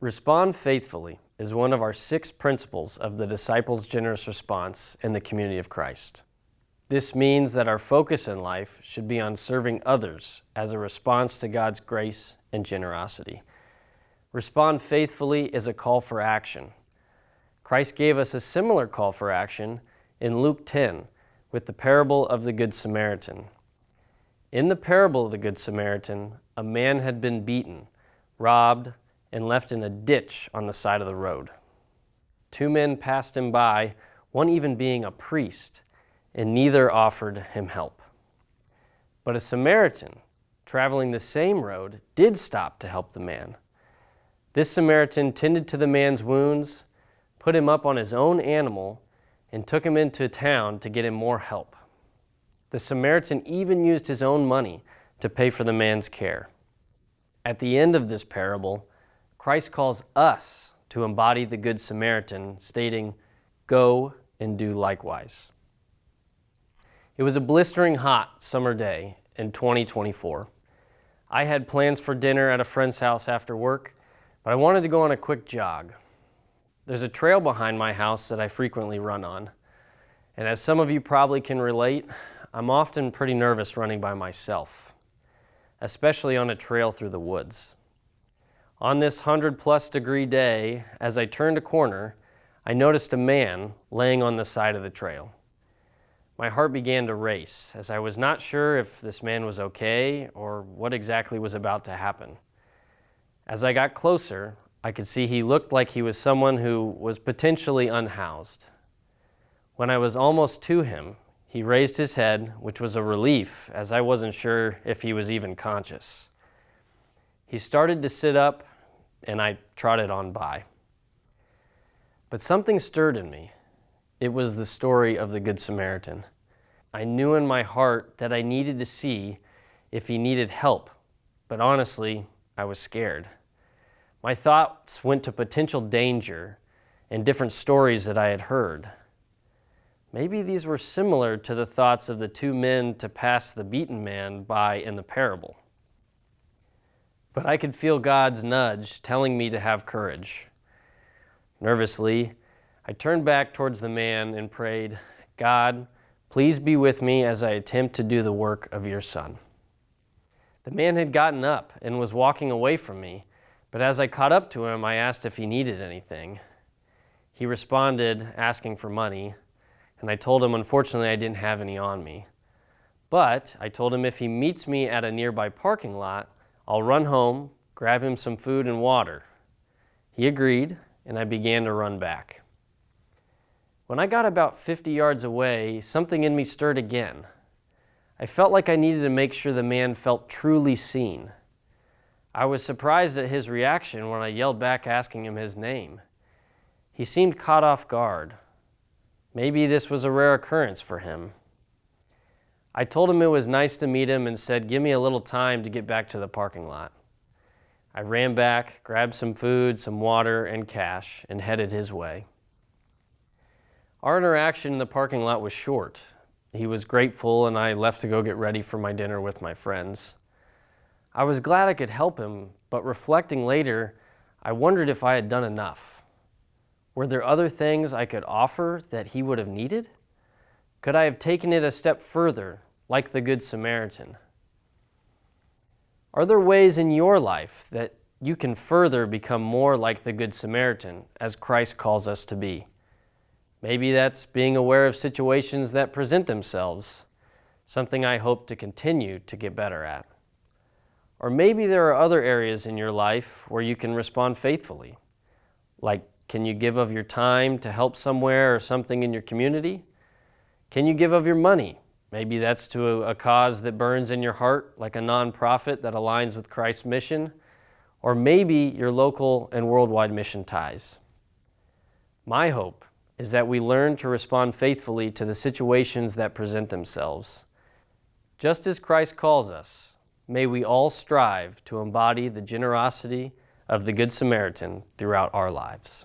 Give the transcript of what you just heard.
Respond faithfully is one of our 6 principles of the disciples' generous response in the community of Christ. This means that our focus in life should be on serving others as a response to God's grace and generosity. Respond faithfully is a call for action. Christ gave us a similar call for action in Luke 10 with the parable of the Good Samaritan. In the parable of the Good Samaritan, a man had been beaten, robbed, and left in a ditch on the side of the road. 2 men passed him by, one even being a priest, and neither offered him help. But a Samaritan, traveling the same road, did stop to help the man. This Samaritan tended to the man's wounds, put him up on his own animal, and took him into town to get him more help. The Samaritan even used his own money to pay for the man's care. At the end of this parable, Christ calls us to embody the Good Samaritan, stating, "Go and do likewise." It was a blistering hot summer day in 2024. I had plans for dinner at a friend's house after work, but I wanted to go on a quick jog. There's a trail behind my house that I frequently run on, and as some of you probably can relate, I'm often pretty nervous running by myself, especially on a trail through the woods. On this 100+ degree day, as I turned a corner, I noticed a man laying on the side of the trail. My heart began to race, as I was not sure if this man was okay or what exactly was about to happen. As I got closer, I could see he looked like he was someone who was potentially unhoused. When I was almost to him, he raised his head, which was a relief, as I wasn't sure if he was even conscious. He started to sit up, and I trotted on by. But something stirred in me. It was the story of the Good Samaritan. I knew in my heart that I needed to see if he needed help, but honestly, I was scared. My thoughts went to potential danger and different stories that I had heard. Maybe these were similar to the thoughts of the 2 men to pass the beaten man by in the parable. But I could feel God's nudge telling me to have courage. Nervously, I turned back towards the man and prayed, "God, please be with me as I attempt to do the work of your Son." The man had gotten up and was walking away from me, but as I caught up to him, I asked if he needed anything. He responded, asking for money, and I told him unfortunately I didn't have any on me. But I told him if he meets me at a nearby parking lot, I'll run home, grab him some food and water. He agreed, and I began to run back. When I got about 50 yards away, something in me stirred again. I felt like I needed to make sure the man felt truly seen. I was surprised at his reaction when I yelled back asking him his name. He seemed caught off guard. Maybe this was a rare occurrence for him. I told him it was nice to meet him and said, "Give me a little time to get back to the parking lot." I ran back, grabbed some food, some water, and cash, and headed his way. Our interaction in the parking lot was short. He was grateful, and I left to go get ready for my dinner with my friends. I was glad I could help him, but reflecting later, I wondered if I had done enough. Were there other things I could offer that he would have needed? Could I have taken it a step further, like the Good Samaritan? Are there ways in your life that you can further become more like the Good Samaritan, as Christ calls us to be? Maybe that's being aware of situations that present themselves, something I hope to continue to get better at. Or maybe there are other areas in your life where you can respond faithfully. Like, can you give of your time to help somewhere or something in your community? Can you give of your money? Maybe that's to a cause that burns in your heart, like a nonprofit that aligns with Christ's mission. Or maybe your local and worldwide mission ties. My hope is that we learn to respond faithfully to the situations that present themselves. Just as Christ calls us, may we all strive to embody the generosity of the Good Samaritan throughout our lives.